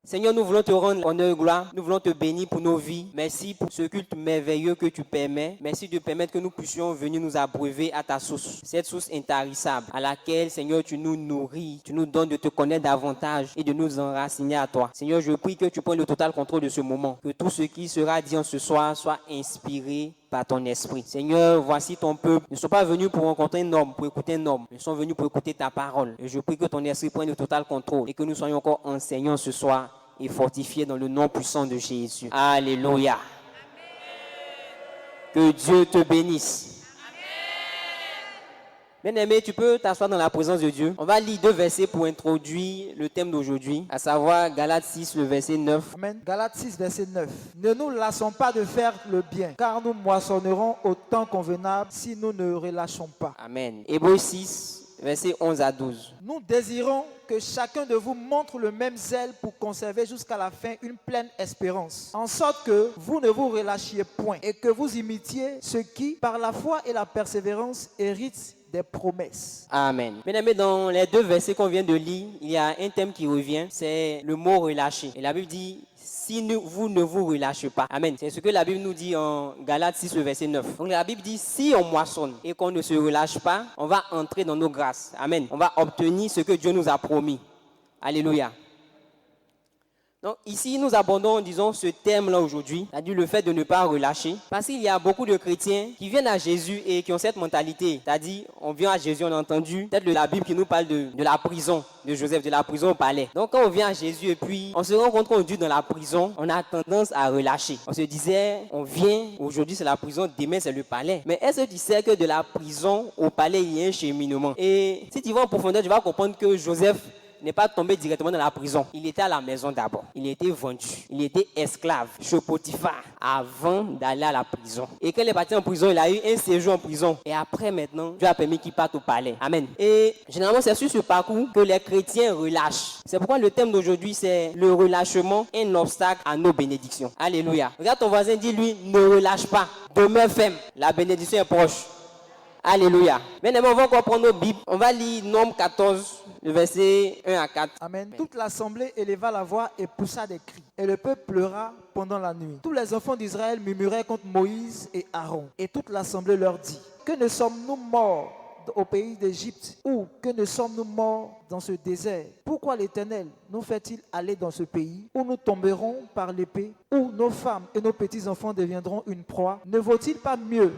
Seigneur, nous voulons te rendre honneur et gloire. Nous voulons te bénir pour nos vies. Merci pour ce culte merveilleux que tu permets. Merci de permettre que nous puissions venir nous abreuver à ta source. Cette source intarissable à laquelle, Seigneur, tu nous nourris. Tu nous donnes de te connaître davantage et de nous enraciner à toi. Seigneur, je prie que tu prennes le total contrôle de ce moment. Que tout ce qui sera dit en ce soir soit inspiré par ton esprit. Seigneur, voici ton peuple. Ils ne sont pas venus pour rencontrer un homme, pour écouter un homme. Ils sont venus pour écouter ta parole. Et je prie que ton esprit prenne le total contrôle et que nous soyons encore enseignants ce soir et fortifiés dans le nom puissant de Jésus. Alléluia. Amen. Que Dieu te bénisse. Bien-aimé, tu peux t'asseoir dans la présence de Dieu. On va lire 2 versets pour introduire le thème d'aujourd'hui, à savoir Galates 6, le verset 9. Amen. Galates 6, verset 9. Ne nous lassons pas de faire le bien, car nous moissonnerons au temps convenable si nous ne relâchons pas. Amen. Hébreux 6, verset 11 à 12. Nous désirons que chacun de vous montre le même zèle pour conserver jusqu'à la fin une pleine espérance, en sorte que vous ne vous relâchiez point et que vous imitiez ceux qui, par la foi et la persévérance, héritent des promesses. Amen. Bien-aimés, dans les 2 versets qu'on vient de lire, il y a un thème qui revient, c'est le mot relâcher. Et la Bible dit, si vous ne vous relâchez pas. Amen. C'est ce que la Bible nous dit en Galates 6, le verset 9. Donc la Bible dit, si on moissonne et qu'on ne se relâche pas, on va entrer dans nos grâces. Amen. On va obtenir ce que Dieu nous a promis. Alléluia. Donc ici, nous abordons, disons, ce thème-là aujourd'hui, c'est-à-dire le fait de ne pas relâcher. Parce qu'il y a beaucoup de chrétiens qui viennent à Jésus et qui ont cette mentalité. C'est-à-dire, on vient à Jésus, on a entendu peut-être la Bible qui nous parle de la prison de Joseph, de la prison au palais. Donc quand on vient à Jésus et puis on se rend compte qu'on est dans la prison, on a tendance à relâcher. On se disait, on vient, aujourd'hui c'est la prison, demain c'est le palais. Mais est-ce que tu sais que de la prison au palais, il y a un cheminement? Et si tu vas en profondeur, tu vas comprendre que Joseph n'est pas tombé directement dans la prison. Il était à la maison d'abord. Il était vendu. Il était esclave chez Potiphar avant d'aller à la prison. Et quand il est parti en prison, il a eu un séjour en prison. Et après maintenant, Dieu a permis qu'il parte au palais. Amen. Et généralement, c'est sur ce parcours que les chrétiens relâchent. C'est pourquoi le thème d'aujourd'hui, c'est le relâchement, un obstacle à nos bénédictions. Alléluia. Regarde ton voisin, dis-lui, ne relâche pas. Demeure ferme. La bénédiction est proche. Alléluia. Maintenant, on va encore prendre nos Bibles. On va lire Nombre 14, le verset 1 à 4. Amen. Toute l'assemblée éleva la voix et poussa des cris. Et le peuple pleura pendant la nuit. Tous les enfants d'Israël murmuraient contre Moïse et Aaron. Et toute l'assemblée leur dit, que ne sommes-nous morts au pays d'Égypte, ou que ne sommes-nous morts dans ce désert? Pourquoi l'Éternel nous fait-il aller dans ce pays où nous tomberons par l'épée, où nos femmes et nos petits-enfants deviendront une proie? Ne vaut-il pas mieux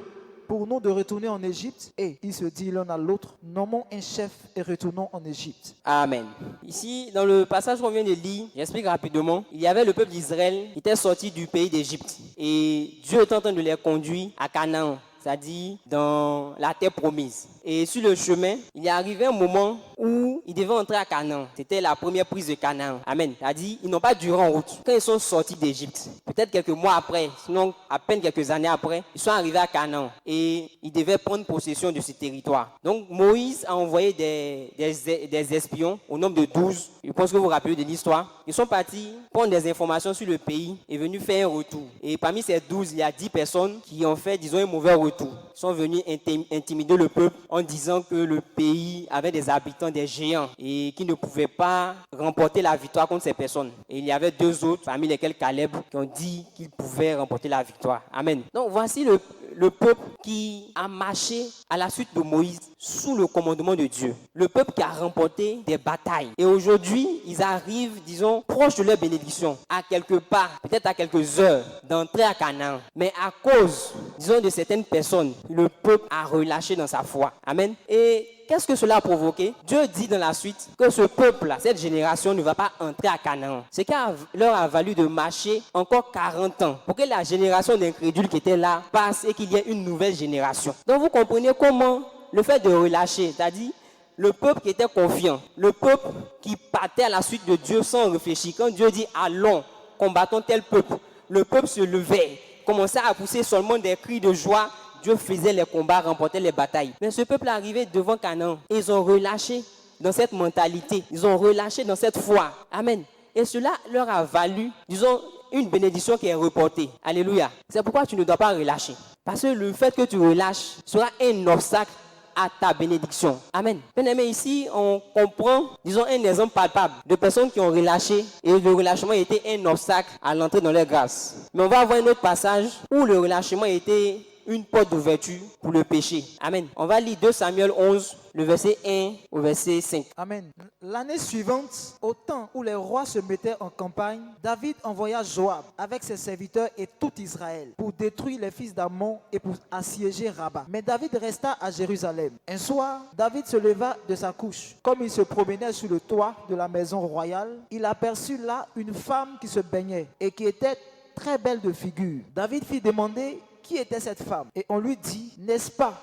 pour nous de retourner en Égypte? Et ils se disent l'un à l'autre, nommons un chef et retournons en Égypte. Amen. Ici, dans le passage qu'on vient de lire, j'explique rapidement, il y avait le peuple d'Israël qui était sorti du pays d'Égypte. Et Dieu était en train de les conduire à Canaan, c'est-à-dire dans la terre promise. Et sur le chemin, il est arrivé un moment où ils devaient entrer à Canaan. C'était la première prise de Canaan. Amen. C'est-à-dire, ils n'ont pas duré en route. Quand ils sont sortis d'Égypte, peut-être quelques mois après, sinon à peine quelques années après, ils sont arrivés à Canaan. Et ils devaient prendre possession de ce territoire. Donc Moïse a envoyé des espions au nombre de 12. Je pense que vous vous rappelez de l'histoire. Ils sont partis prendre des informations sur le pays et venus faire un retour. Et parmi ces 12, il y a 10 personnes qui ont fait, disons, un mauvais retour. Ils sont venus intimider le peuple en disant que le pays avait des habitants, des géants, et qui ne pouvaient pas remporter la victoire contre ces personnes. Et il y avait 2 autres, parmi lesquels Caleb, qui ont dit qu'ils pouvaient remporter la victoire. Amen. Donc voici le peuple qui a marché à la suite de Moïse sous le commandement de Dieu. Le peuple qui a remporté des batailles. Et aujourd'hui, ils arrivent, disons, proches de leur bénédiction, à quelque part, peut-être à quelques heures d'entrer à Canaan. Mais à cause, disons, de certaines personnes, le peuple a relâché dans sa foi. Amen. Et qu'est-ce que cela a provoqué? Dieu dit dans la suite que ce peuple-là, cette génération ne va pas entrer à Canaan. Ce qui leur a valu de marcher encore 40 ans pour que la génération d'incrédules qui était là passe et qu'il y ait une nouvelle génération. Donc vous comprenez comment le fait de relâcher, c'est-à-dire le peuple qui était confiant, le peuple qui partait à la suite de Dieu sans réfléchir. Quand Dieu dit allons, combattons tel peuple, le peuple se levait, commençait à pousser seulement des cris de joie. Dieu faisait les combats, remportait les batailles. Mais ce peuple arrivait devant Canaan et ils ont relâché dans cette mentalité. Ils ont relâché dans cette foi. Amen. Et cela leur a valu, disons, une bénédiction qui est reportée. Alléluia. C'est pourquoi tu ne dois pas relâcher. Parce que le fait que tu relâches sera un obstacle à ta bénédiction. Amen. Bien aimé, ici, on comprend, disons, un exemple palpable de personnes qui ont relâché et le relâchement était un obstacle à l'entrée dans leur grâce. Mais on va avoir un autre passage où le relâchement était une porte d'ouverture pour le péché. Amen. On va lire 2 Samuel 11, le verset 1 au verset 5. Amen. L'année suivante, au temps où les rois se mettaient en campagne, David envoya Joab avec ses serviteurs et tout Israël pour détruire les fils d'Ammon et pour assiéger Rabat. Mais David resta à Jérusalem. Un soir, David se leva de sa couche. Comme il se promenait sur le toit de la maison royale, il aperçut là une femme qui se baignait et qui était très belle de figure. David fit demander qui était cette femme. Et on lui dit, n'est-ce pas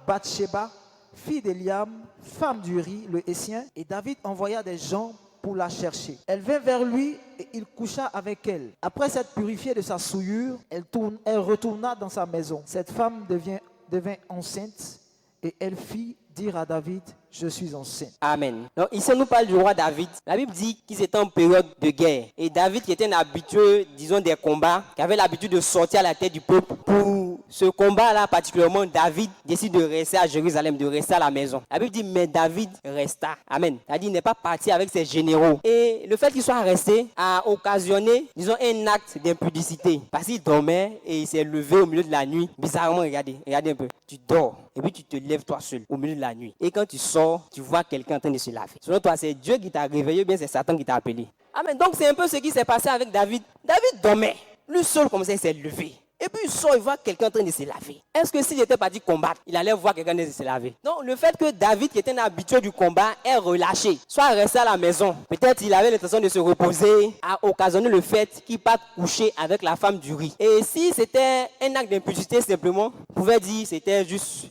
Bathsheba, fille d'Eliam, femme d'Uri, le Hétien? Et David envoya des gens pour la chercher. Elle vint vers lui et il coucha avec elle. Après s'être purifiée de sa souillure, elle retourna dans sa maison. Cette femme devint enceinte et elle fit dire à David, je suis enceinte. Amen. Donc ici, on nous parle du roi David. La Bible dit qu'ils étaient en période de guerre. Et David, qui était un habitué, disons, des combats, qui avait l'habitude de sortir à la tête du peuple, pour ce combat-là particulièrement, David décide de rester à Jérusalem, de rester à la maison. La Bible dit, mais David resta. Amen. C'est-à-dire, il n'est pas parti avec ses généraux. Et le fait qu'il soit resté a occasionné, disons, un acte d'impudicité. Parce qu'il dormait et il s'est levé au milieu de la nuit. Bizarrement, regardez un peu. Tu dors et puis tu te lèves toi seul au milieu de la nuit. Et quand tu sors, tu vois quelqu'un en train de se laver. Selon toi, c'est Dieu qui t'a réveillé ou bien c'est Satan qui t'a appelé? Amen. Donc c'est un peu ce qui s'est passé avec David. David dormait. Lui seul, comme ça, il s'est levé. Et puis il sort, il voit quelqu'un en train de se laver. Est-ce que s'il était parti combattre, il allait voir quelqu'un en train de se laver? Donc le fait que David, qui était un habitué du combat, est relâché, soit resté à la maison, peut-être il avait l'intention de se reposer, a occasionné le fait qu'il parte coucher avec la femme d'Uri. Et si c'était un acte d'impudicité simplement, on pouvait dire que c'était juste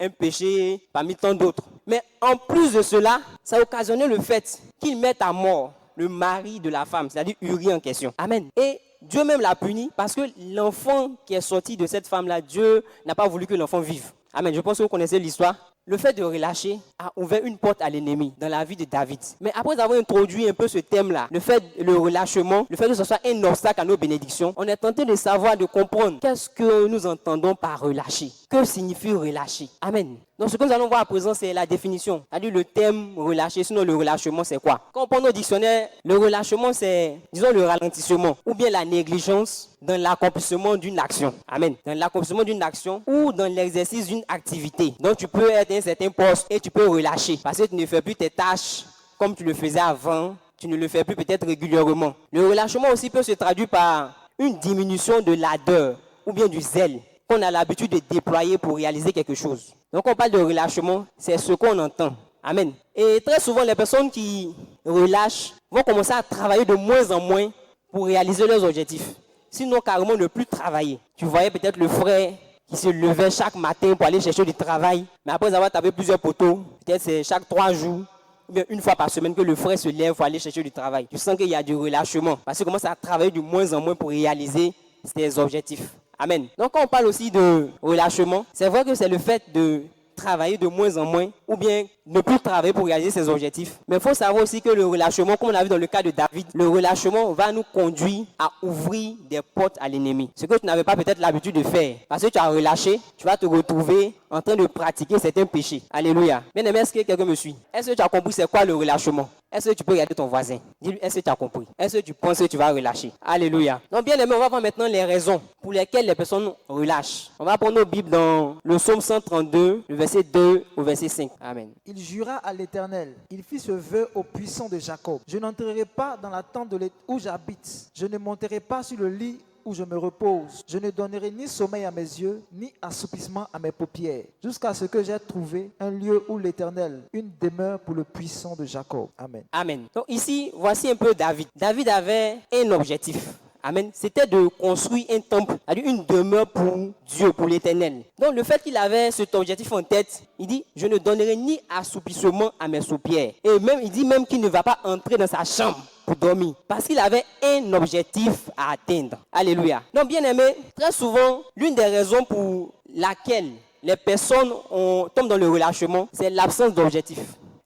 un péché parmi tant d'autres. Mais en plus de cela, ça a occasionné le fait qu'il mette à mort le mari de la femme, c'est-à-dire Uri en question. Amen. Et Dieu même l'a puni parce que l'enfant qui est sorti de cette femme-là, Dieu n'a pas voulu que l'enfant vive. Amen. Je pense que vous connaissez l'histoire. Le fait de relâcher a ouvert une porte à l'ennemi dans la vie de David. Mais après avoir introduit un peu ce thème-là, le relâchement, le fait que ce soit un obstacle à nos bénédictions, on est tenté de savoir, de comprendre qu'est-ce que nous entendons par relâcher. Que signifie relâcher? Amen. Donc ce que nous allons voir à présent, c'est la définition. C'est-à-dire le thème relâcher, sinon le relâchement, c'est quoi? Quand on prend nos dictionnaires, le relâchement, c'est, disons, le ralentissement ou bien la négligence dans l'accomplissement d'une action. Amen. Dans l'accomplissement d'une action ou dans l'exercice d'une activité. Donc tu peux être à un certain poste et tu peux relâcher parce que tu ne fais plus tes tâches comme tu le faisais avant. Tu ne le fais plus peut-être régulièrement. Le relâchement aussi peut se traduire par une diminution de l'ardeur ou bien du zèle qu'on a l'habitude de déployer pour réaliser quelque chose. Donc on parle de relâchement, c'est ce qu'on entend. Amen. Et très souvent, les personnes qui relâchent vont commencer à travailler de moins en moins pour réaliser leurs objectifs. Sinon, carrément ne plus travailler. Tu voyais peut-être le frère qui se levait chaque matin pour aller chercher du travail. Mais après avoir tapé plusieurs poteaux, peut-être c'est chaque 3 jours, ou bien une fois par semaine que le frère se lève pour aller chercher du travail. Tu sens qu'il y a du relâchement. Parce qu'il commence à travailler de moins en moins pour réaliser ses objectifs. Amen. Donc quand on parle aussi de relâchement, c'est vrai que c'est le fait de travailler de moins en moins ou bien ne plus travailler pour réaliser ses objectifs. Mais il faut savoir aussi que le relâchement, comme on l'a vu dans le cas de David, le relâchement va nous conduire à ouvrir des portes à l'ennemi. Ce que tu n'avais pas peut-être l'habitude de faire. Parce que tu as relâché, tu vas te retrouver en train de pratiquer certains péchés. Alléluia. Bien aimé, est-ce que quelqu'un me suit? Est-ce que tu as compris c'est quoi le relâchement? Est-ce que tu peux regarder ton voisin? Dis-lui, est-ce que tu as compris? Est-ce que tu penses que tu vas relâcher? Alléluia. Donc bien aimé, on va voir maintenant les raisons pour lesquelles les personnes relâchent. On va prendre nos Bibles dans le psaume 132, le verset 2 au verset 5. Amen. Il jura à l'Éternel, il fit ce vœu au puissant de Jacob. Je n'entrerai pas dans la tente où j'habite. Je ne monterai pas sur le lit où je me repose. Je ne donnerai ni sommeil à mes yeux, ni assoupissement à mes paupières, jusqu'à ce que j'ai trouvé un lieu où l'Éternel, une demeure pour le puissant de Jacob. Amen. Amen. Donc ici, voici un peu David. David avait un objectif. Amen. C'était de construire un temple, c'est-à-dire une demeure pour Dieu, pour l'Éternel. Donc le fait qu'il avait cet objectif en tête, il dit, je ne donnerai ni assoupissement à mes paupières. Et même, il dit même qu'il ne va pas entrer dans sa chambre pour dormir. Parce qu'il avait un objectif à atteindre. Alléluia. Donc bien aimé, très souvent, l'une des raisons pour laquelle les personnes tombent dans le relâchement, c'est l'absence d'objectif.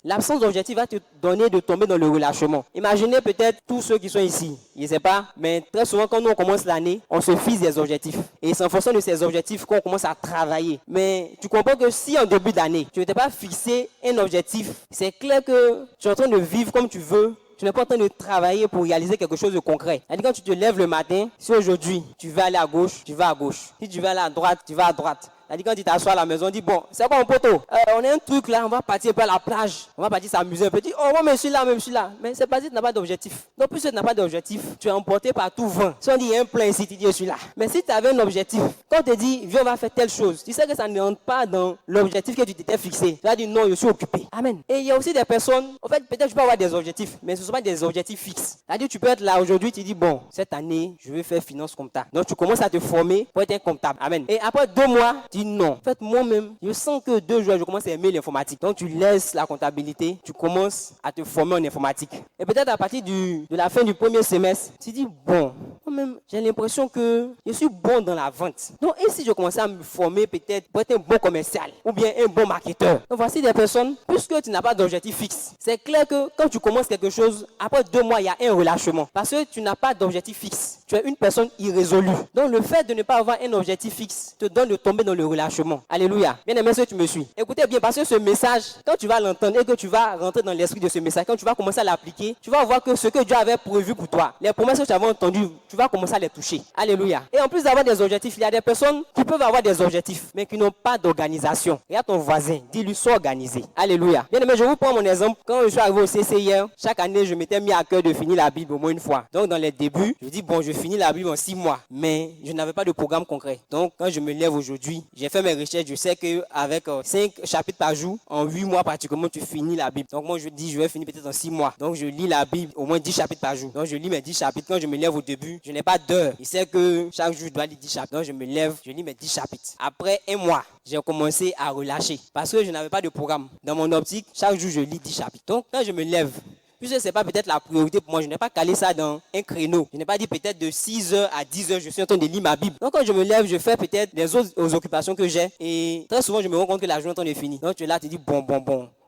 L'absence d'objectif va te donner de tomber dans le relâchement. Imaginez peut-être tous ceux qui sont ici, je ne sais pas, mais très souvent quand nous on commence l'année, on se fixe des objectifs. Et c'est en fonction de ces objectifs qu'on commence à travailler. Mais tu comprends que si en début d'année, tu ne t'es pas fixé un objectif, c'est clair que tu es en train de vivre comme tu veux. Tu n'es pas en train de travailler pour réaliser quelque chose de concret. C'est-à-dire quand tu te lèves le matin, si aujourd'hui tu veux aller à gauche, tu vas à gauche. Si tu veux aller à droite, tu vas à droite. C'est-à-dire quand tu t'assois à la maison, on dit bon, c'est quoi mon poteau? On a un truc là, on va partir un peu à la plage. On va partir s'amuser un peu. Tu dis, oh moi je suis là, même je suis là. Mais c'est parce que tu n'as pas d'objectif. Donc puisque tu n'as pas d'objectif, tu es emporté par tout vent. Si on dit il y a un plein ici, tu dis je suis là. Mais si tu avais un objectif, quand on te dit viens on va faire telle chose, tu sais que ça ne rentre pas dans l'objectif que tu t'étais fixé. Tu vas dire non, je suis occupé. Amen. Et il y a aussi des personnes, en fait peut-être tu peux avoir des objectifs, mais ce ne sont pas des objectifs fixes. C'est-à-dire tu peux être là aujourd'hui, tu dis bon, cette année je vais faire finance comptable. Donc tu commences à te former pour être un comptable. Amen. Et après 2 mois, tu dis non. En fait moi-même, je sens que 2 jours je commence à aimer l'informatique. Donc tu laisses la comptabilité, tu commences à te former en informatique. Et peut-être à partir de la fin du premier semestre, tu dis bon, moi-même j'ai l'impression que je suis bon dans la vente. Donc et si je commençais à me former peut-être pour être un bon commercial ou bien un bon marketeur. Donc voici des personnes, puisque tu n'as pas d'objectif fixe, c'est clair que quand tu commences quelque chose, après 2 mois il y a un relâchement. Parce que tu n'as pas d'objectif fixe. Tu es une personne irrésolue. Donc le fait de ne pas avoir un objectif fixe te donne de tomber dans le relâchement. Alléluia. Bien aimé, ceux que tu me suis. Écoutez bien, parce que ce message, quand tu vas l'entendre et que tu vas rentrer dans l'esprit de ce message, quand tu vas commencer à l'appliquer, tu vas voir que ce que Dieu avait prévu pour toi, les promesses que tu avais entendues, tu vas commencer à les toucher. Alléluia. Et en plus d'avoir des objectifs, il y a des personnes qui peuvent avoir des objectifs, mais qui n'ont pas d'organisation. Regarde ton voisin, dis-lui, sois organisé. Alléluia. Bien aimé, je vous prends mon exemple. Quand je suis arrivé au CC hier, chaque année, je m'étais mis à cœur de finir la Bible au moins une fois. Donc dans les débuts, je dis, bon, je finis la Bible en 6 mois, mais je n'avais pas de programme concret. Donc quand je me lève aujourd'hui, j'ai fait mes recherches, je sais qu'avec 5 chapitres par jour, en 8 mois pratiquement, tu finis la Bible. Donc moi je dis, je vais finir peut-être en 6 mois. Donc je lis la Bible au moins 10 chapitres par jour. Donc je lis mes 10 chapitres. Quand je me lève au début, je n'ai pas d'heure. Je sais que chaque jour, je dois lire 10 chapitres. Donc je me lève, je lis mes 10 chapitres. Après 1 mois, j'ai commencé à relâcher parce que je n'avais pas de programme. Dans mon optique, chaque jour, je lis 10 chapitres. Donc quand je me lève, puisque ce n'est pas peut-être la priorité pour moi, je n'ai pas calé ça dans un créneau. Je n'ai pas dit peut-être de 6h à 10h, je suis en train de lire ma Bible. Donc quand je me lève, je fais peut-être les autres occupations que j'ai. Et très souvent, je me rends compte que la journée est en train de finir. Donc tu es là, tu dis bon.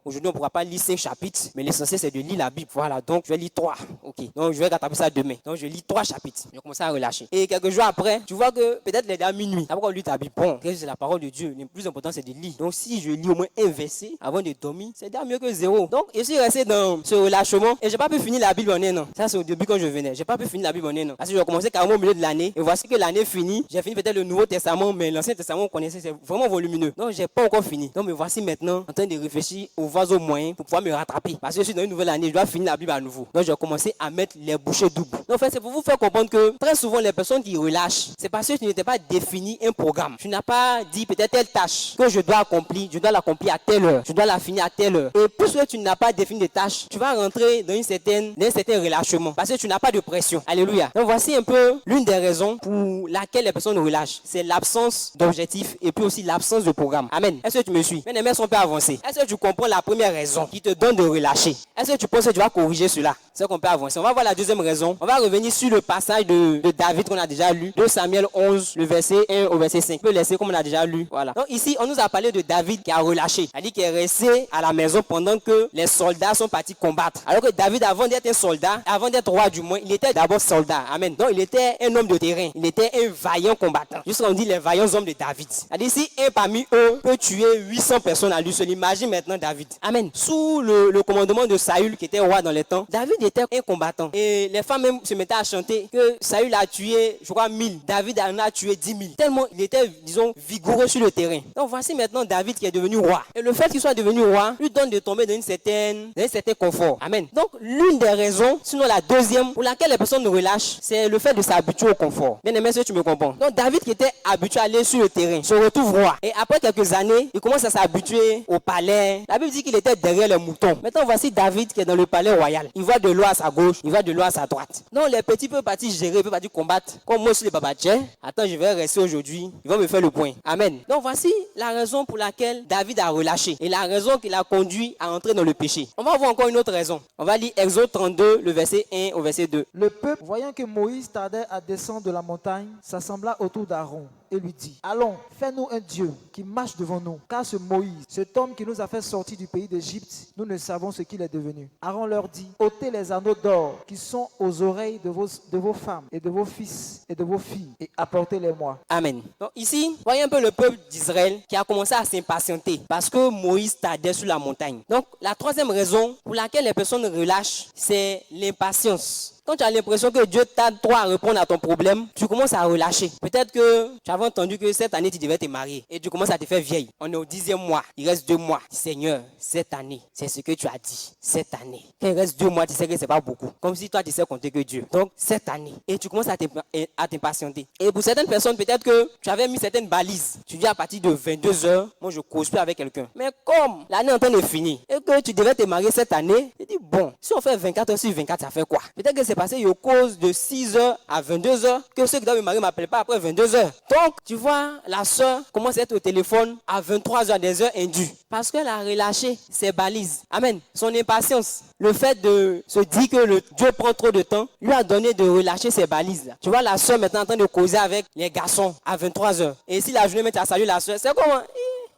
Aujourd'hui, on ne pourra pas lire 5 chapitres, mais l'essentiel, c'est de lire la Bible. Voilà, donc je vais lire 3. Ok, donc je vais rattraper ça demain. Donc je lis 3 chapitres. Je commence à relâcher. Et quelques jours après, tu vois que peut-être les à minuit, après on lit ta Bible. Bon, c'est la parole de Dieu. Le plus important, c'est de lire. Donc si je lis au moins un verset avant de dormir, c'est déjà mieux que 0. Donc je suis resté dans ce relâchement et je n'ai pas pu finir la Bible en 1 an. Ça, c'est au début quand je venais. Je n'ai pas pu finir la Bible en 1 an. Parce que j'ai commencé carrément au milieu de l'année. Et voici que l'année finie. J'ai fini peut-être le Nouveau Testament, mais l'Ancien Testament, on connaissait, c'est vraiment volumineux. Donc je n'ai pas encore fini. Donc me voici maintenant en train de réfléchir aux voies au moyen pour me rattraper. Parce que je suis dans une nouvelle année, je dois finir la Bible à nouveau. Donc, j'ai commencé à mettre les bouchées doubles. Donc, en fait, c'est pour vous faire comprendre que très souvent, les personnes qui relâchent, c'est parce que tu n'étais pas défini un programme. Tu n'as pas dit peut-être telle tâche que je dois accomplir, je dois l'accomplir à telle heure, je dois la finir à telle heure. Et puisque tu n'as pas défini de tâches, tu vas rentrer dans un certain relâchement parce que tu n'as pas de pression. Alléluia. Donc, voici un peu l'une des raisons pour laquelle les personnes relâchent. C'est l'absence d'objectif et puis aussi l'absence de programme. Amen. Est-ce que tu me suis? Mes amis, on peut avancer. Est-ce que tu comprends la première raison qui te donne de relâcher? Est-ce que tu penses que tu vas corriger cela? C'est qu'on peut avancer. On va voir la deuxième raison. On va revenir sur le passage de David qu'on a déjà lu, de Samuel 11, le verset 1 au verset 5. On peut laisser comme on a déjà lu. Voilà. Donc ici, on nous a parlé de David qui a relâché. C'est-à-dire qu'il est resté à la maison pendant que les soldats sont partis combattre. Alors que David, avant d'être un soldat, avant d'être roi du moins, il était d'abord soldat. Amen. Donc il était un homme de terrain. Il était un vaillant combattant. Juste qu'on dit les vaillants hommes de David. C'est-à-dire si un parmi eux peut tuer 800 personnes à lui seul, imagine maintenant David. Amen. Sous le commandement de Saül qui était roi dans les temps, David était un combattant. Et les femmes même se mettaient à chanter que Saül a tué, je crois, 1000. David en a tué 10 000. Tellement il était, disons, vigoureux sur le terrain. Donc voici maintenant David qui est devenu roi. Et le fait qu'il soit devenu roi lui donne de tomber dans un certain confort. Amen. Donc l'une des raisons, sinon la deuxième, pour laquelle les personnes ne relâchent, c'est le fait de s'habituer au confort. Bien aimé, est-ce que tu me comprends? Donc David qui était habitué à aller sur le terrain se retrouve roi. Et après quelques années, il commence à s'habituer au palais. La Bible dit qu'il était derrière les moutons. Maintenant voici David qui est dans le palais royal. Il voit de l'eau à sa gauche, il voit de l'eau à sa droite. Donc les petits peuvent partir gérer, peuvent partir combattre. Comme moi aussi les babatiens. Attends, je vais rester aujourd'hui. Ils vont me faire le point. Amen. Donc voici la raison pour laquelle David a relâché. Et la raison qui l'a conduit à entrer dans le péché. On va voir encore une autre raison. On va lire Exode 32, le verset 1 au verset 2. Le peuple, voyant que Moïse tardait à descendre de la montagne, s'assembla autour d'Aaron. et lui dit, allons, fais-nous un Dieu qui marche devant nous. Car ce Moïse, cet homme qui nous a fait sortir du pays d'Égypte, nous ne savons ce qu'il est devenu. Aaron leur dit, ôtez les anneaux d'or qui sont aux oreilles de vos femmes et de vos fils et de vos filles et apportez-les-moi. Amen. Donc ici, voyez un peu le peuple d'Israël qui a commencé à s'impatienter parce que Moïse tardait sur la montagne. Donc la troisième raison pour laquelle les personnes relâchent, c'est l'impatience. Quand tu as l'impression que Dieu tarde toi à répondre à ton problème, tu commences à relâcher. Peut-être que tu avais entendu que cette année tu devais te marier et tu commences à te faire vieille. On est au 10e mois, il reste 2 mois. Seigneur, cette année, c'est ce que tu as dit. Cette année. Quand il reste 2 mois, tu sais que c'est pas beaucoup. Comme si toi tu sais compter que Dieu. Donc cette année. Et tu commences à t'impatienter. Et pour certaines personnes, peut-être que tu avais mis certaines balises. Tu dis à partir de 22h, moi je cause plus avec quelqu'un. Mais comme l'année est en train de finir et que tu devais te marier cette année, tu dis bon, si on fait 24 heures sur 24, ça fait quoi? Peut-être que c'est passé au cause de 6h à 22h que ceux qui doivent me marier ne m'appellent pas après 22h. Donc, tu vois, la soeur commence à être au téléphone à 23h, des heures indues. Parce qu'elle a relâché ses balises. Amen. Son impatience, le fait de se dire que Dieu prend trop de temps, lui a donné de relâcher ses balises. Tu vois, la soeur maintenant en train de causer avec les garçons à 23h. Et si la journée, tu as salué la soeur, c'est comment?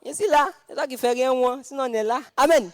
Ici là, c'est toi qui fais rien moi, sinon on est là. Amen.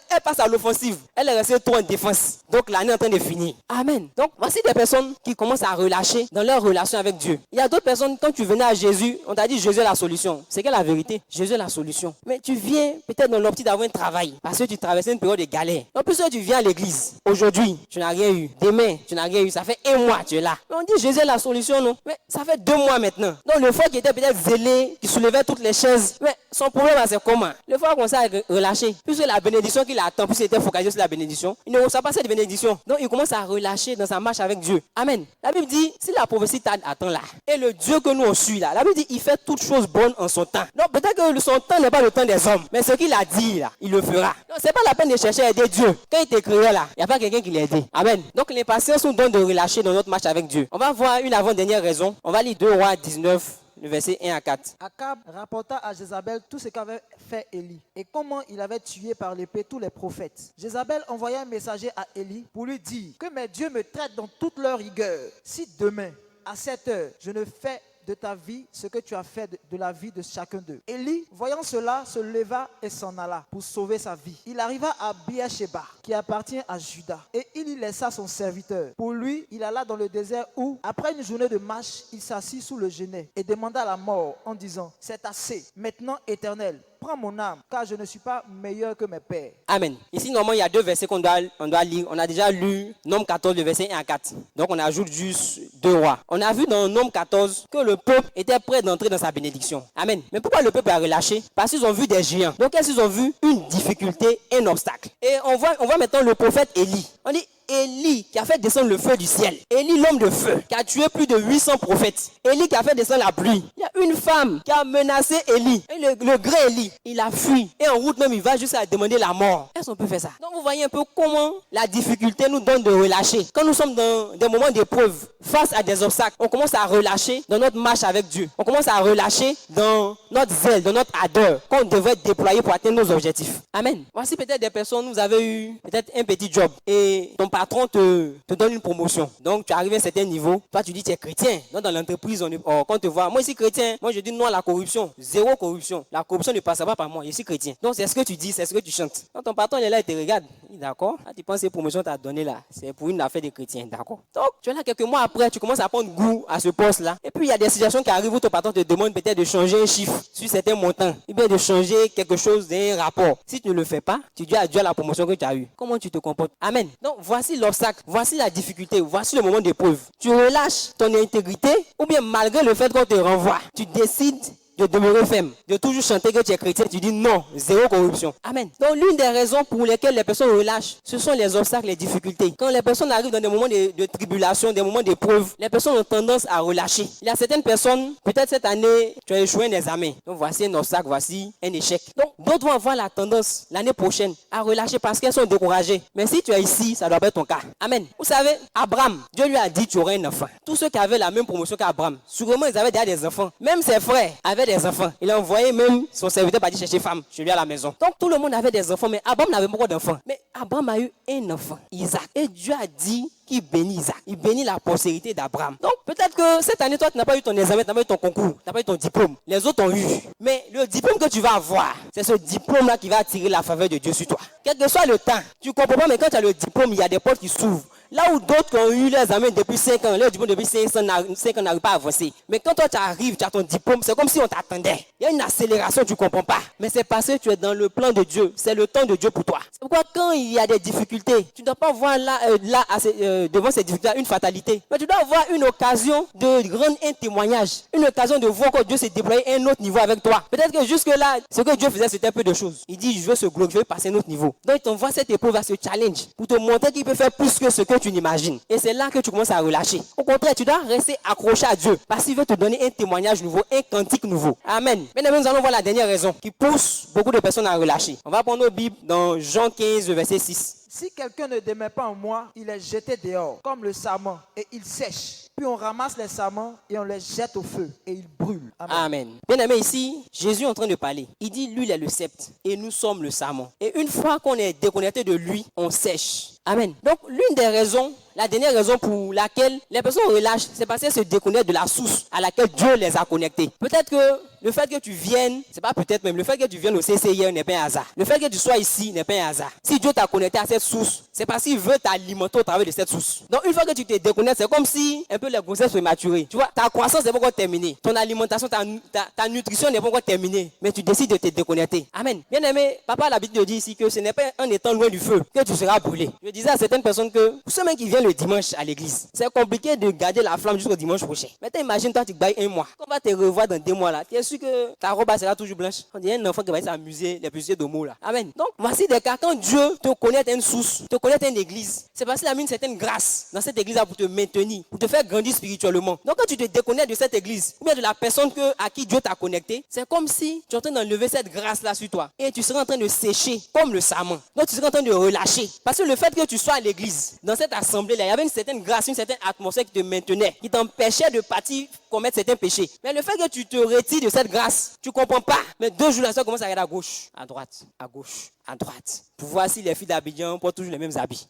Elle passe à l'offensive. Elle est restée trop en défense. Donc l'année est en train de finir. Amen. Donc voici des personnes qui commencent à relâcher dans leur relation avec Dieu. Il y a d'autres personnes, quand tu venais à Jésus, on t'a dit Jésus est la solution. C'est quelle la vérité? Jésus est la solution. Mais tu viens peut-être dans l'optique d'avoir un travail parce que tu traversais une période de galère. En plus, tu viens à l'église. Aujourd'hui, tu n'as rien eu. Demain, tu n'as rien eu. Ça fait 1 mois, tu es là. Mais on dit Jésus est la solution, non? Mais ça fait 2 mois maintenant. Donc le frère qui était peut-être zélé, qui soulevait toutes les chaises, mais son problème, c'est comment? Le frère commence à relâcher. Puisque la bénédiction qu'il attend, puisqu'il était focalisé sur la bénédiction, il ne reçoit pas cette bénédiction. Donc il commence à relâcher dans sa marche avec Dieu. Amen. La Bible dit, si la prophétie attend là, et le Dieu que nous on suit là, la Bible dit, il fait toutes choses bonnes en son temps. Donc peut-être que son temps n'est pas le temps des hommes, mais ce qu'il a dit là, il le fera. Donc c'est pas la peine de chercher à aider Dieu. Quand il t'écrivait là, il n'y a pas quelqu'un qui l'a aidé. Amen. Donc l'impatience nous donne de relâcher dans notre marche avec Dieu. On va voir une avant-dernière raison. On va lire 2 Rois 19. Le verset 1 à 4. Akab rapporta à Jézabel tout ce qu'avait fait Élie et comment il avait tué par l'épée tous les prophètes. Jézabel envoya un messager à Élie pour lui dire que mes dieux me traitent dans toute leur rigueur. Si demain, à 7 heures, je ne fais de ta vie ce que tu as fait de la vie de chacun d'eux. Élie, voyant cela, se leva et s'en alla pour sauver sa vie. Il arriva à Beersheba, qui appartient à Juda, et il y laissa son serviteur. Pour lui, il alla dans le désert où, après une journée de marche, il s'assit sous le genêt et demanda la mort en disant, c'est assez, maintenant Éternel, prends mon âme, car je ne suis pas meilleur que mes pères. Amen. Ici, normalement, il y a 2 versets qu'on doit lire. On a déjà lu Nombre 14, le verset 1 à 4. Donc, on ajoute juste 2 rois. On a vu dans Nombre 14 que le peuple était prêt d'entrer dans sa bénédiction. Amen. Mais pourquoi le peuple a relâché? Parce qu'ils ont vu des géants. Donc, ils ont vu une difficulté, un obstacle. Et on voit maintenant le prophète Élie. On dit Élie qui a fait descendre le feu du ciel. Élie l'homme de feu qui a tué plus de 800 prophètes. Élie qui a fait descendre la pluie. Il y a une femme qui a menacé Élie. Et le grand Élie, il a fui. Et en route même, il va jusqu'à demander la mort. Est-ce qu'on peut faire ça? Donc vous voyez un peu comment la difficulté nous donne de relâcher. Quand nous sommes dans des moments d'épreuve, face à des obstacles, on commence à relâcher dans notre marche avec Dieu. On commence à relâcher dans notre zèle, dans notre ardeur qu'on devrait déployer pour atteindre nos objectifs. Amen. Voici peut-être des personnes, vous avez eu peut-être un petit job et ton patron te donne une promotion. Donc tu arrives à un certain niveau, toi tu dis tu es chrétien. Donc dans l'entreprise, quand on te voit, moi je suis chrétien, moi je dis non à la corruption, zéro corruption. La corruption ne passe pas par moi, je suis chrétien. Donc c'est ce que tu dis, c'est ce que tu chantes. Quand ton patron il est là, il te regarde, il dit d'accord, ah, tu penses que ces promotions t'as donné là, c'est pour une affaire de chrétien, d'accord. Donc tu es là quelques mois après, tu commences à prendre goût à ce poste là. Et puis il y a des situations qui arrivent où ton patron te demande peut-être de changer un chiffre sur certains montants, ou bien de changer quelque chose d'un rapport. Si tu ne le fais pas, tu dis adieu à la promotion que tu as eue. Comment tu te comportes? Amen. Donc voici l'obstacle, voici la difficulté, voici le moment d'épreuve. Tu relâches ton intégrité ou bien malgré le fait qu'on te renvoie, tu décides de demeurer ferme, de toujours chanter que tu es chrétien, tu dis non, zéro corruption. Amen. Donc l'une des raisons pour lesquelles les personnes relâchent, ce sont les obstacles, les difficultés. Quand les personnes arrivent dans des moments de tribulation, des moments d'épreuve, les personnes ont tendance à relâcher. Il y a certaines personnes, peut-être cette année, tu as échoué un examen. Donc voici un obstacle, voici un échec. Donc d'autres vont avoir la tendance l'année prochaine à relâcher parce qu'elles sont découragées. Mais si tu es ici, ça doit pas être ton cas. Amen. Vous savez, Abraham, Dieu lui a dit tu aurais un enfant. Tous ceux qui avaient la même promotion qu'Abraham, sûrement ils avaient déjà des enfants. Même ses frères avaient des enfants. Il a envoyé même son serviteur pour aller chercher femme chez lui à la maison. Donc tout le monde avait des enfants, mais Abraham n'avait pas d'enfants. Mais Abraham a eu un enfant, Isaac. Et Dieu a dit qu'il bénit Isaac. Il bénit la postérité d'Abraham. Donc peut-être que cette année, toi, tu n'as pas eu ton examen, tu n'as pas eu ton concours, tu n'as pas eu ton diplôme. Les autres ont eu. Mais le diplôme que tu vas avoir, c'est ce diplôme-là qui va attirer la faveur de Dieu sur toi. Quel que soit le temps, tu ne comprends pas, mais quand tu as le diplôme, il y a des portes qui s'ouvrent. Là où d'autres ont eu les examens depuis 5 ans, leur diplôme depuis 5 ans n'arrive pas à avancer. Mais quand toi tu arrives, tu as ton diplôme, c'est comme si on t'attendait. Il y a une accélération, tu ne comprends pas. Mais c'est parce que tu es dans le plan de Dieu. C'est le temps de Dieu pour toi. C'est pourquoi quand il y a des difficultés, tu ne dois pas voir devant ces difficultés une fatalité. Mais tu dois avoir une occasion de rendre un témoignage. Une occasion de voir que Dieu s'est déployé à un autre niveau avec toi. Peut-être que jusque-là, ce que Dieu faisait, c'était un peu de choses. Il dit, je veux se glorifier, passer à un autre niveau. Donc il t'envoie cette épreuve à ce challenge pour te montrer qu'il peut faire plus que ce que tu n'imagines. Et c'est là que tu commences à relâcher. Au contraire, tu dois rester accroché à Dieu parce qu'il veut te donner un témoignage nouveau, un cantique nouveau. Amen. Maintenant, nous allons voir la dernière raison qui pousse beaucoup de personnes à relâcher. On va prendre nos Bibles dans Jean 15, verset 6. Si quelqu'un ne demeure pas en moi, il est jeté dehors, comme le sarment, et il sèche. Puis on ramasse les sarments et on les jette au feu, et ils brûlent. Amen. Amen. Bien aimé, ici, Jésus est en train de parler. Il dit, lui, il est le sceptre, et nous sommes le sarment. Et une fois qu'on est déconnecté de lui, on sèche. Amen. Donc, l'une des raisons, la dernière raison pour laquelle les personnes relâchent, c'est parce qu'elles se déconnectent de la source à laquelle Dieu les a connectés. Peut-être que le fait que tu viennes, c'est pas peut-être même, le fait que tu viennes au CCIR n'est pas un hasard. Le fait que tu sois ici n'est pas un hasard. Si Dieu t'a connecté à cette source, c'est parce qu'il veut t'alimenter au travers de cette source. Donc, une fois que tu te déconnectes, c'est comme si un peu les grossesses prématurées. Tu vois, ta croissance n'est pas encore terminée. Ton alimentation, ta nutrition n'est pas encore terminée. Mais tu décides de te déconnecter. Amen. Bien aimé, papa a l'habitude de dire ici que ce n'est pas en étant loin du feu que tu seras brûlé. Je disais à certaines personnes que, pour ceux qui viennent le dimanche à l'église, c'est compliqué de garder la flamme jusqu'au dimanche prochain. Maintenant, imagine toi, tu bailles un mois. Quand on va te revoir dans 2 mois là, tu es sûr que ta robe sera toujours blanche. On dirait un enfant qui va s'amuser, les pulsions de mots là. Amen. Donc, voici des cas quand Dieu te connecte à une source, te connecte à une église. C'est parce qu'il a mis une certaine grâce dans cette église là pour te maintenir, pour te faire grandir spirituellement. Donc, quand tu te déconnectes de cette église, ou bien de la personne à qui Dieu t'a connecté, c'est comme si tu es en train d'enlever cette grâce là sur toi. Et tu seras en train de sécher comme le sarment. Donc, tu seras en train de relâcher. Parce que le fait que tu sois à l'église, dans cette assemblée-là, il y avait une certaine grâce, une certaine atmosphère qui te maintenait, qui t'empêchait de partir commettre certains péchés. Mais le fait que tu te retires de cette grâce, tu ne comprends pas. Mais 2 jours là, ça commence à regarder à gauche, à droite, à gauche, à droite. Pour voir si les filles d'Abidjan portent toujours les mêmes habits.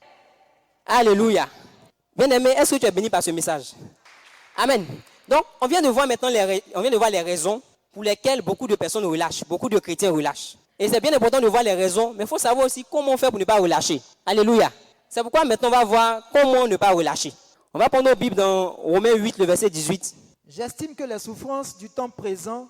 Alléluia. Bien aimé, est-ce que tu es béni par ce message? Amen. Donc, on vient de voir maintenant les raisons pour lesquelles beaucoup de personnes relâchent, beaucoup de chrétiens relâchent. Et c'est bien important de voir les raisons, mais il faut savoir aussi comment faire pour ne pas relâcher. Alléluia. C'est pourquoi maintenant on va voir comment ne pas relâcher. On va prendre nos Bibles dans Romains 8, le verset 18. J'estime que les souffrances du temps présent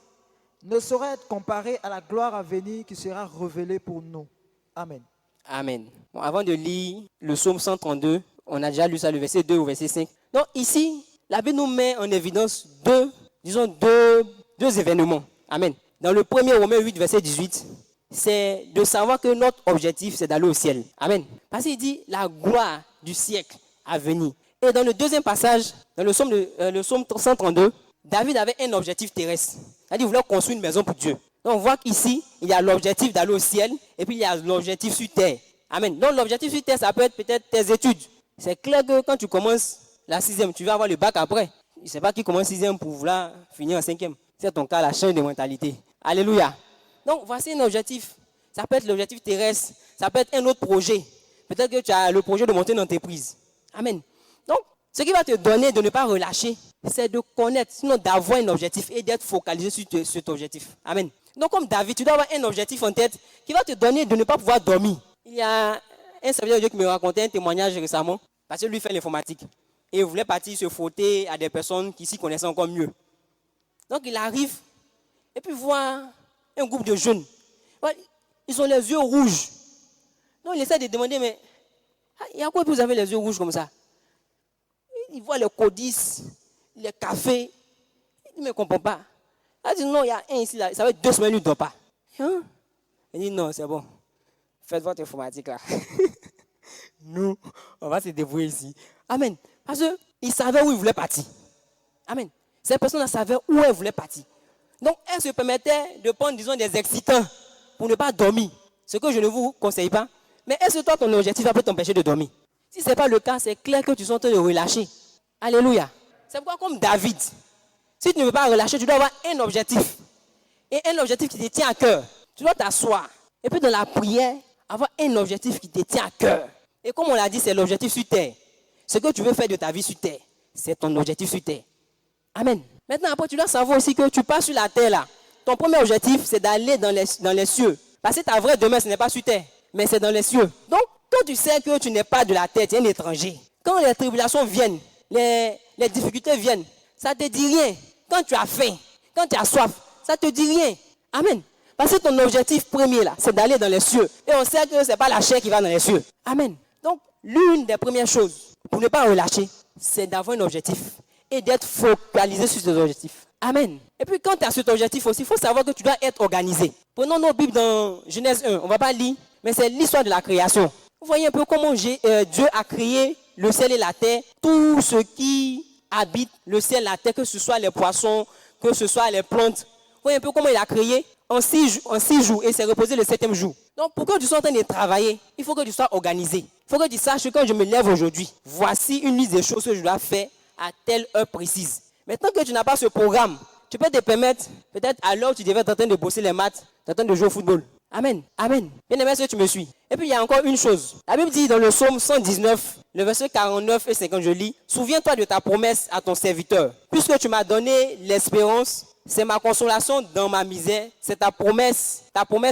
ne sauraient être comparées à la gloire à venir qui sera révélée pour nous. Amen. Amen. Bon, avant de lire le psaume 132, on a déjà lu ça, le verset 2 au verset 5. Donc ici, la Bible nous met en évidence deux événements. Amen. Dans le premier Romains 8, verset 18, c'est de savoir que notre objectif, c'est d'aller au ciel. Amen. Parce qu'il dit la gloire du siècle à venir. Et dans le deuxième passage, dans le psaume 132, David avait un objectif terrestre. C'est-à-dire qu'il voulait construire une maison pour Dieu. Donc on voit qu'ici, il y a l'objectif d'aller au ciel et puis il y a l'objectif sur terre. Amen. Donc l'objectif sur terre, ça peut être peut-être tes études. C'est clair que quand tu commences la 6e, tu vas avoir le bac après. Je ne sais pas qui commence 6e pour vouloir finir en 5e. C'est ton cas, la change de mentalité. Alléluia. Donc voici un objectif. Ça peut être l'objectif terrestre. Ça peut être un autre projet. Peut-être que tu as le projet de monter une entreprise. Amen. Donc, ce qui va te donner de ne pas relâcher, c'est de connaître, sinon d'avoir un objectif et d'être focalisé sur cet objectif. Amen. Donc, comme David, tu dois avoir un objectif en tête qui va te donner de ne pas pouvoir dormir. Il y a un serviteur de Dieu qui me racontait un témoignage récemment, parce que lui fait l'informatique. Et il voulait partir se frotter à des personnes qui s'y connaissaient encore mieux. Donc, il arrive et puis voit un groupe de jeunes. Ils ont les yeux rouges. Donc, il essaie de demander, mais il y a quoi que vous avez les yeux rouges comme ça? Il voit les codices, les cafés. Il ne me comprend pas. Il dit non, il y a un ici, là, ça va être 2 semaines, il ne dort pas. Hein? Il dit non, c'est bon. Faites votre informatique là. Nous, on va se débrouiller ici. Amen. Parce qu'il savait où il voulait partir. Amen. Ces personnes savaient où elles voulaient partir. Donc, elles se permettaient de prendre, disons, des excitants pour ne pas dormir. Ce que je ne vous conseille pas. Mais est-ce que toi, ton objectif va peut t'empêcher de dormir? Si ce n'est pas le cas, c'est clair que tu es en train de relâcher. Alléluia. C'est pourquoi comme David, si tu ne veux pas relâcher, tu dois avoir un objectif. et un objectif qui te tient à cœur, tu dois t'asseoir. Et puis dans la prière, avoir un objectif qui te tient à cœur. Et comme on l'a dit, c'est l'objectif sur terre. Ce que tu veux faire de ta vie sur terre, c'est ton objectif sur terre. Amen. Maintenant, après, tu dois savoir aussi que tu passes sur la terre là. Ton premier objectif, c'est d'aller dans les cieux. Parce que ta vraie demeure, ce n'est pas sur terre, mais c'est dans les cieux. Donc, quand tu sais que tu n'es pas de la terre, tu es un étranger. Quand les tribulations viennent, les difficultés viennent, ça ne te dit rien. Quand tu as faim, quand tu as soif, ça ne te dit rien. Amen. Parce que ton objectif premier là, c'est d'aller dans les cieux. Et on sait que ce n'est pas la chair qui va dans les cieux. Amen. Donc, l'une des premières choses pour ne pas relâcher, c'est d'avoir un objectif et d'être focalisé sur cet objectif. Amen. Et puis quand tu as cet objectif aussi, il faut savoir que tu dois être organisé. Prenons nos Bibles dans Genèse 1, on ne va pas lire, mais c'est l'histoire de la création. Vous voyez un peu comment Dieu a créé le ciel et la terre, tout ce qui habite le ciel et la terre, que ce soit les poissons, que ce soit les plantes. Vous voyez un peu comment il a créé en 6 jours et s'est reposé le 7e jour. Donc pour que tu sois en train de travailler, il faut que tu sois organisé. Il faut que tu saches que quand je me lève aujourd'hui, voici une liste des choses que je dois faire à telle heure précise. Maintenant que tu n'as pas ce programme, tu peux te permettre, peut-être à l'heure où tu devais être en train de bosser les maths, tu es en train de jouer au football. Amen. Amen. Bien aimé, est-ce que tu me suis? Et puis il y a encore une chose. La Bible dit dans le psaume 119, le verset 49 et 50, je lis, souviens-toi de ta promesse à ton serviteur. Puisque tu m'as donné l'espérance, c'est ma consolation dans ma misère, c'est ta promesse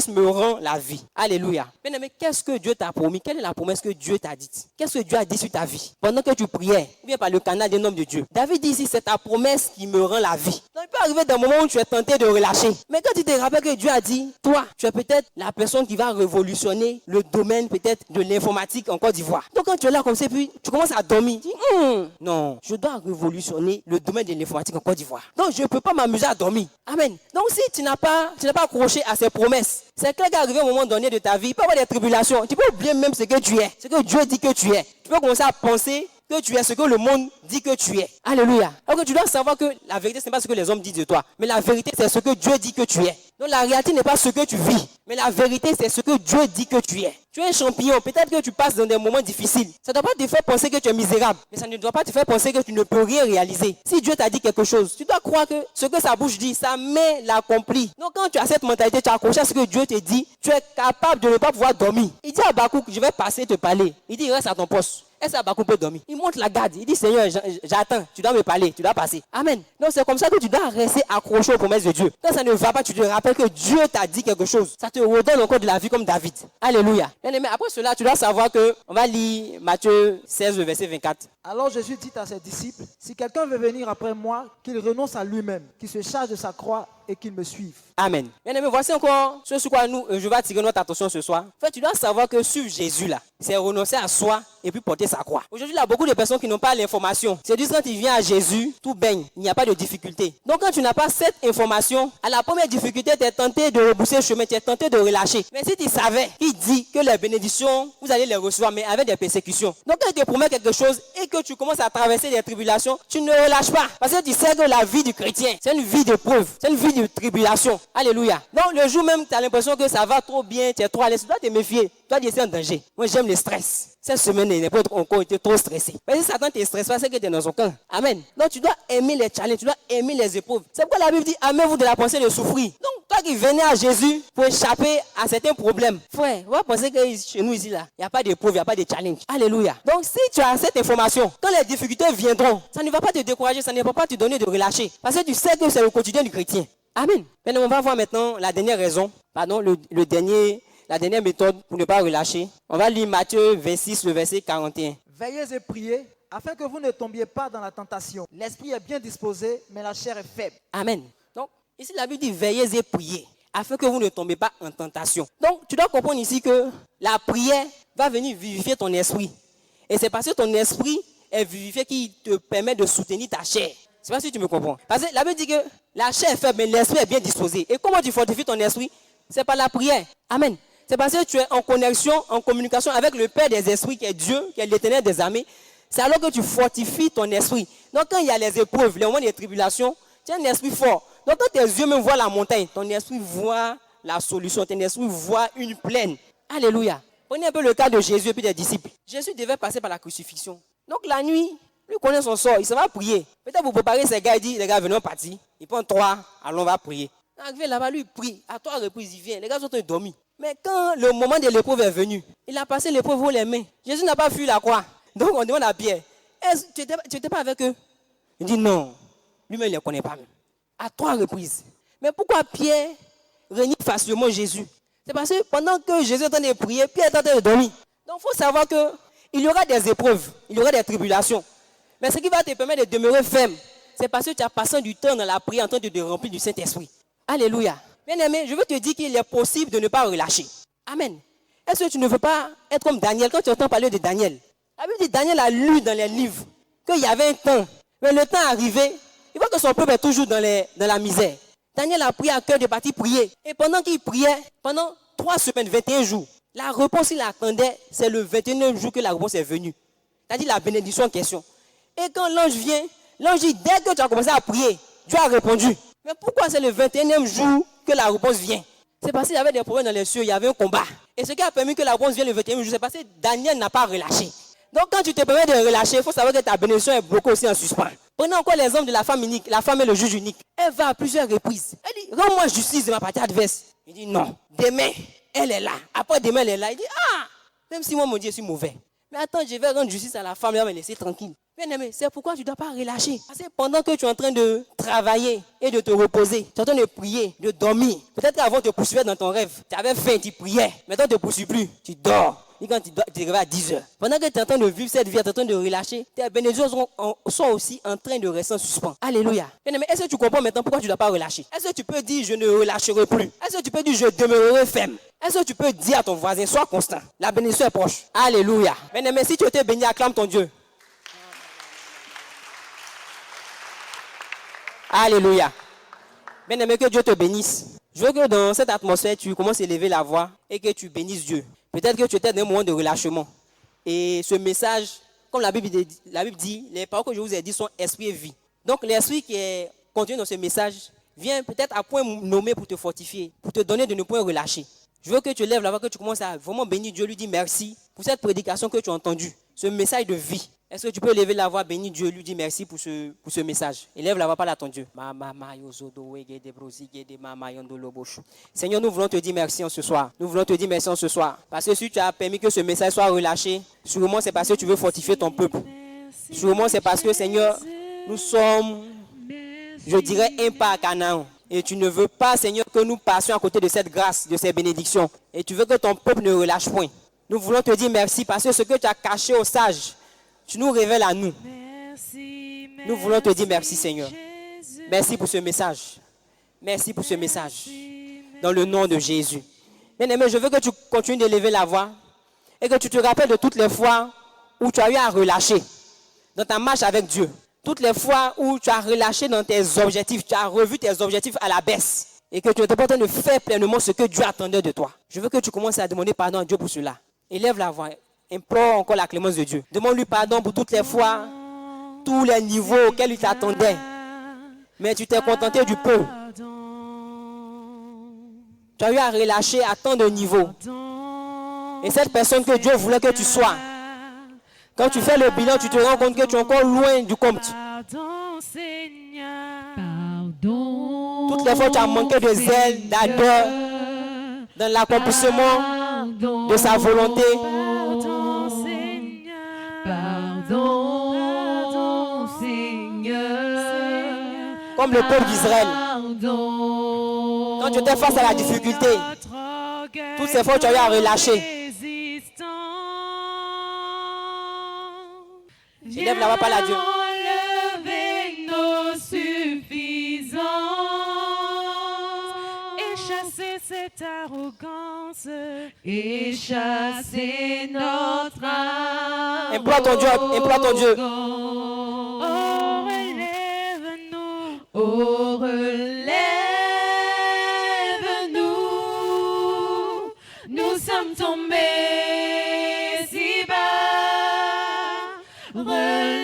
me rend la vie. Alléluia. Bien aimé, qu'est-ce que Dieu t'a promis? Quelle est la promesse que Dieu t'a dite? Qu'est-ce que Dieu a dit sur ta vie? Pendant que tu priais, ou bien par le canal d'un homme de Dieu. David dit ici, c'est ta promesse qui me rend la vie. Donc il peut arriver d'un moment où tu es tenté de relâcher. Mais quand tu te rappelles que Dieu a dit, toi, tu es peut-être la personne qui va révolutionner le domaine peut-être de l'informatique en Côte d'Ivoire. Donc quand tu es là comme ça, puis tu commences à dormir. Tu dis, non, je dois révolutionner le domaine de l'informatique en Côte d'Ivoire. Donc je ne peux pas m'amuser à dormir. Amen. Donc si tu n'as pas accroché à ces promesses, c'est clair qu'arrivé au moment donné de ta vie, il peut y avoir des tribulations. Tu peux oublier même ce que tu es, ce que Dieu dit que tu es. Tu peux commencer à penser que tu es ce que le monde dit que tu es. Alléluia. Alors que tu dois savoir que la vérité, ce n'est pas ce que les hommes disent de toi, mais la vérité, c'est ce que Dieu dit que tu es. Donc la réalité n'est pas ce que tu vis, mais la vérité, c'est ce que Dieu dit que tu es. Tu es un champignon, peut-être que tu passes dans des moments difficiles. Ça ne doit pas te faire penser que tu es misérable, mais ça ne doit pas te faire penser que tu ne peux rien réaliser. Si Dieu t'a dit quelque chose, tu dois croire que ce que sa bouche dit, sa main l'accomplit. Donc quand tu as cette mentalité, tu as accroché à ce que Dieu te dit, tu es capable de ne pas pouvoir dormir. Il dit à Habakkuk, je vais passer te parler. Il dit, reste à ton poste. Est-ce qu'Habakkuk peut dormir? Il monte la garde. Il dit, Seigneur, j'attends. Tu dois me parler. Tu dois passer. Amen. Donc c'est comme ça que tu dois rester accroché aux promesses de Dieu. Quand ça ne va pas, tu te rappelles que Dieu t'a dit quelque chose. Ça te redonne encore de la vie comme David. Alléluia. Bien aimé, après cela, tu dois savoir que, on va lire Matthieu 16, le verset 24. Alors Jésus dit à ses disciples, si quelqu'un veut venir après moi, qu'il renonce à lui-même, qu'il se charge de sa croix et qu'il me suive. Amen. Bien aimé, voici encore ce sur quoi je vais attirer notre attention ce soir. En fait, tu dois savoir que suivre Jésus là, c'est renoncer à soi et puis porter sa croix. Aujourd'hui, il y a beaucoup de personnes qui n'ont pas l'information. C'est juste quand il vient à Jésus, tout baigne, il n'y a pas de difficulté. Donc quand tu n'as pas cette information, à la première difficulté, tu es tenté de repousser le chemin, tu es tenté de relâcher. Mais si tu savais qu'il dit que les bénédictions, vous allez les recevoir, mais avec des persécutions. Donc quand il te promet quelque chose et que tu commences à traverser des tribulations, tu ne relâches pas. Parce que tu sais que la vie du chrétien, c'est une vie de preuve, c'est une vie de tribulation. Alléluia. Donc le jour même, tu as l'impression que ça va trop bien, tu es trop à l'aise, tu dois te méfier. Tu dois dire c'est un danger. Moi j'aime le stress. Cette semaine, il n'est pas encore été trop stressé. Mais si Satan te stresse pas, c'est que tu es dans son camp. Amen. Donc tu dois aimer les challenges, tu dois aimer les épreuves. C'est pourquoi la Bible dit, aimez-vous de la pensée de souffrir. Donc toi qui venez à Jésus pour échapper à certains problèmes, frère, on va penser que chez nous ici, là, il n'y a pas d'épreuve, il n'y a pas de challenge. Alléluia. Donc si tu as cette information, quand les difficultés viendront, ça ne va pas te décourager, ça ne va pas te donner de relâcher. Parce que tu sais que c'est le quotidien du chrétien. Amen. Maintenant, on va voir maintenant la dernière raison, la dernière méthode pour ne pas relâcher. On va lire Matthieu 26, le verset 41. Veillez et priez, afin que vous ne tombiez pas dans la tentation. L'esprit est bien disposé, mais la chair est faible. Amen. Donc, ici la Bible dit veillez et priez, afin que vous ne tombiez pas en tentation. Donc, tu dois comprendre ici que la prière va venir vivifier ton esprit. Et c'est parce que ton esprit est vivifié qui te permet de soutenir ta chair. Je ne sais pas si tu me comprends. Parce que la Bible dit que la chair est faible, mais l'esprit est bien disposé. Et comment tu fortifies ton esprit? C'est par la prière. Amen. C'est parce que tu es en connexion, en communication avec le Père des esprits, qui est Dieu, qui est l'Éternel des armées. C'est alors que tu fortifies ton esprit. Donc quand il y a les épreuves, les moments de tribulation, tu as un esprit fort. Donc quand tes yeux même voient la montagne, ton esprit voit la solution, ton esprit voit une plaine. Alléluia. Prenez un peu le cas de Jésus et puis des disciples. Jésus devait passer par la crucifixion. Donc la nuit, lui connaît son sort, il s'en va prier. Peut-être pour préparer ses gars, il dit, les gars, venons partir. Il prend 3, allons, on va prier. Arrivé là-bas, lui, il prie. À 3 reprises, il vient. Les gars sont dormis. Mais quand le moment de l'épreuve est venu, il a passé l'épreuve aux les mains. Jésus n'a pas fui la croix. Donc on demande à Pierre, tu n'étais pas avec eux? Il dit non. Lui-même, il ne les connaît pas même. À 3 reprises. Mais pourquoi Pierre renie facilement Jésus? C'est parce que pendant que Jésus est en train de prier, Pierre est en train de dormir. Donc il faut savoir qu'il y aura des épreuves, il y aura des tribulations. Mais ce qui va te permettre de demeurer ferme, c'est parce que tu as passé du temps dans la prière en train de te remplir du Saint-Esprit. Alléluia. Bien-aimé, je veux te dire qu'il est possible de ne pas relâcher. Amen. Est-ce que tu ne veux pas être comme Daniel? Quand tu entends parler de Daniel, la Bible dit Daniel a lu dans les livres qu'il y avait un temps. Mais le temps est arrivé, il voit que son peuple est toujours dans la misère. Daniel a pris à cœur de partir prier. Et pendant qu'il priait, pendant 3 semaines, 21 jours, la réponse qu'il attendait, c'est le 21e jour que la réponse est venue. C'est-à-dire la bénédiction en question. Et quand l'ange vient, l'ange dit, dès que tu as commencé à prier, Dieu a répondu. Mais pourquoi c'est le 21e jour que la réponse vient? C'est parce qu'il y avait des problèmes dans les cieux, il y avait un combat. Et ce qui a permis que la réponse vienne le 21e jour, c'est parce que Daniel n'a pas relâché. Donc quand tu te permets de relâcher, il faut savoir que ta bénédiction est bloquée aussi en suspens. Prenons encore l'exemple de la femme unique. La femme est le juge unique. Elle va à plusieurs reprises. Elle dit, rends-moi justice de ma partie adverse. Il dit, non. Demain, elle est là. Après demain, elle est là. Il dit, même si moi, mon Dieu, je suis mauvais. Mais attends, je vais rendre justice à la femme, elle va me laisser tranquille. Bien aimé, c'est pourquoi tu ne dois pas relâcher. Parce que pendant que tu es en train de travailler et de te reposer, tu es en train de prier, de dormir. Peut-être qu'avant te poursuivre dans ton rêve, tu avais faim, tu priais. Maintenant, tu ne te poursuis plus, tu dors. Et quand tu te réveilles à 10 heures. Pendant que tu es en train de vivre cette vie, tu es en train de relâcher, tes bénédictions sont aussi en train de rester en suspens. Alléluia. Bien aimé, est-ce que tu comprends maintenant pourquoi tu ne dois pas relâcher? Est-ce que tu peux dire, je ne relâcherai plus? Est-ce que tu peux dire, je demeurerai ferme? Est-ce que tu peux dire à ton voisin, sois constant? La bénédiction est proche. Alléluia. Bien aimé, si tu étais béni, acclame ton Dieu. Alléluia. Bien aimé, que Dieu te bénisse. Je veux que dans cette atmosphère, tu commences à élever la voix et que tu bénisses Dieu. Peut-être que tu étais dans un moment de relâchement. Et ce message, comme la Bible dit, les paroles que je vous ai dites sont esprit et vie. Donc l'esprit qui est contenu dans ce message vient peut-être à point nommé pour te fortifier, pour te donner de ne point relâcher. Je veux que tu lèves la voix, que tu commences à vraiment bénir Dieu, lui dire merci pour cette prédication que tu as entendue, ce message de vie. Est-ce que tu peux lever la voix, bénir Dieu, lui dire merci pour ce message? Élève la voix, parle à ton Dieu. Seigneur, nous voulons te dire merci en ce soir. Nous voulons te dire merci en ce soir. Parce que si tu as permis que ce message soit relâché, sûrement c'est parce que tu veux fortifier ton peuple. Sûrement c'est parce que, Seigneur, nous sommes, je dirais, un pas à Canaan. Et tu ne veux pas, Seigneur, que nous passions à côté de cette grâce, de ces bénédictions. Et tu veux que ton peuple ne relâche point. Nous voulons te dire merci parce que ce que tu as caché aux sages, tu nous révèles à nous. Merci, nous voulons te dire merci, Seigneur. Merci pour ce message. Merci pour ce message. Dans le nom de Jésus. Bien-aimé, je veux que tu continues d'élever la voix et que tu te rappelles de toutes les fois où tu as eu à relâcher dans ta marche avec Dieu. Toutes les fois où tu as relâché dans tes objectifs, tu as revu tes objectifs à la baisse et que tu n'étais pas en train de faire pleinement ce que Dieu attendait de toi. Je veux que tu commences à demander pardon à Dieu pour cela. Élève la voix. Implore encore la clémence de Dieu. Demande-lui pardon pour toutes les fois, tous les niveaux auxquels il t'attendait. Mais tu t'es contenté du peu. Tu as eu à relâcher à tant de niveaux. Et cette personne que Dieu voulait que tu sois, quand tu fais le bilan, tu te rends compte que tu es encore loin du compte. Toutes les fois, tu as manqué de zèle, d'ardeur, dans l'accomplissement de sa volonté. Pardon, Seigneur. Comme le peuple d'Israël. Quand tu étais face à la difficulté, toutes ces fois tu as eu à relâcher. Élève la voix, parle à Dieu. Enlever nos suffisances et chasser cette arrogance et chasser notre âme. Implore ton Dieu, implore ton Dieu. Oh, relève-nous. Oh, relève-nous. Nous sommes tombés si bas. Relève-nous.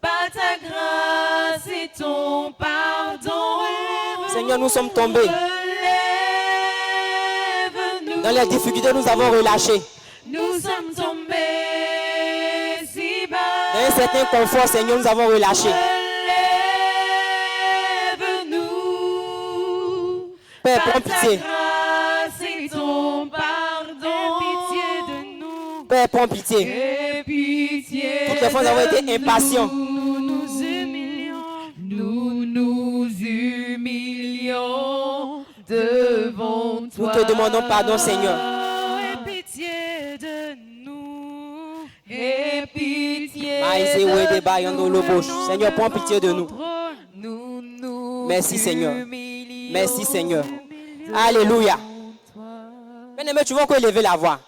Par ta grâce et ton pardon. Seigneur, nous sommes tombés. Dans les difficultés, nous avons relâché. Nous sommes tombés si bas. Dans un certain confort, Seigneur, nous avons relâché. Père, prends par ta pitié. grâce et ton pardon. Aie pitié de nous. Père, prends pitié. Aie pitié. Toutes les fois, nous avons été impatients. Nous nous humilions. Nous nous humilions devant Nous toi. te demandons pardon, Seigneur. Aie pitié de nous. Aie pitié Maïsé, de Ouédé, Bayando, Lobos. nous. Seigneur, prends pitié de nous. Nous nous Merci, Seigneur. humilions Merci, Seigneur. devant Alléluia. toi. Bien-aimé, tu veux encore élever la voix.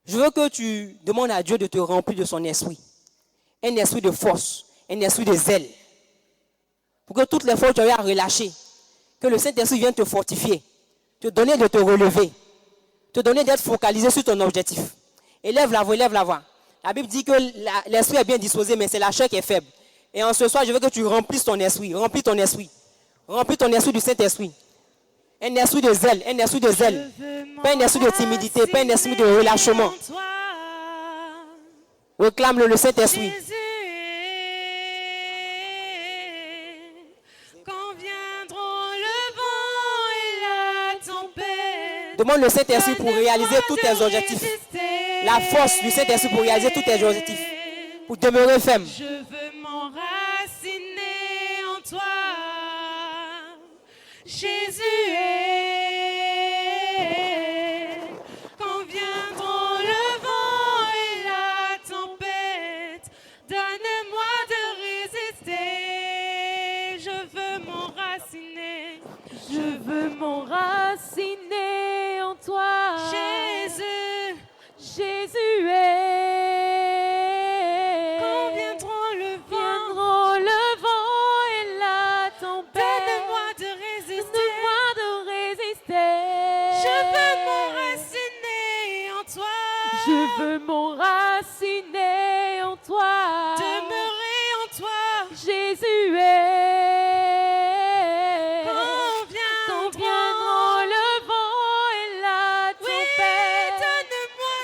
Je veux que tu demandes à Dieu de te remplir de son esprit. Un esprit de force, un esprit de zèle. Pour que toutes les fois où tu as eu à relâcher, que le Saint-Esprit vienne te fortifier, te donner de te relever, te donner d'être focalisé sur ton objectif. Élève la voix, élève la voix. La Bible dit que l'esprit est bien disposé, mais c'est la chair qui est faible. Et en ce soir, je veux que tu remplisses ton esprit, remplis ton esprit. Remplis ton esprit du Saint-Esprit. Un esprit de zèle, un esprit de zèle. Pas un esprit de timidité, pas un esprit de relâchement. Réclame-le, le Saint-Esprit. Quand viendront le vent et la tempête, Demande le Saint-Esprit pour réaliser tous tes objectifs. La force du Saint-Esprit pour réaliser tous tes objectifs. Pour demeurer ferme. je veux m'enraciner en toi. Jésus est. Quand viendront le vent et la tempête, donne-moi de résister. Je veux m'enraciner. Je veux m'enraciner en toi. Jésus, Jésus est. Quand viendront le vent et la tempête, donne-moi de résister. Je veux m'enraciner en toi. Je veux m'enraciner en toi. Demeurer en toi. Jésus est. Quand viendront le vent et la tempête,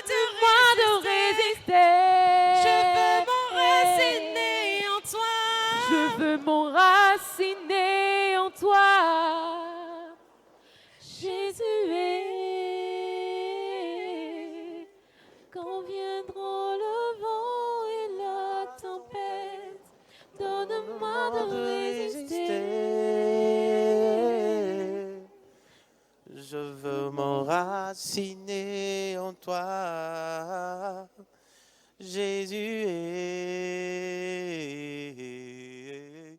donne-moi de résister. Je veux m'enraciner en toi. Je veux m'enraciner en toi. Jésus est. Quand viendront le vent et la tempête, donne-moi de résister. Je veux m'enraciner en toi. Jésus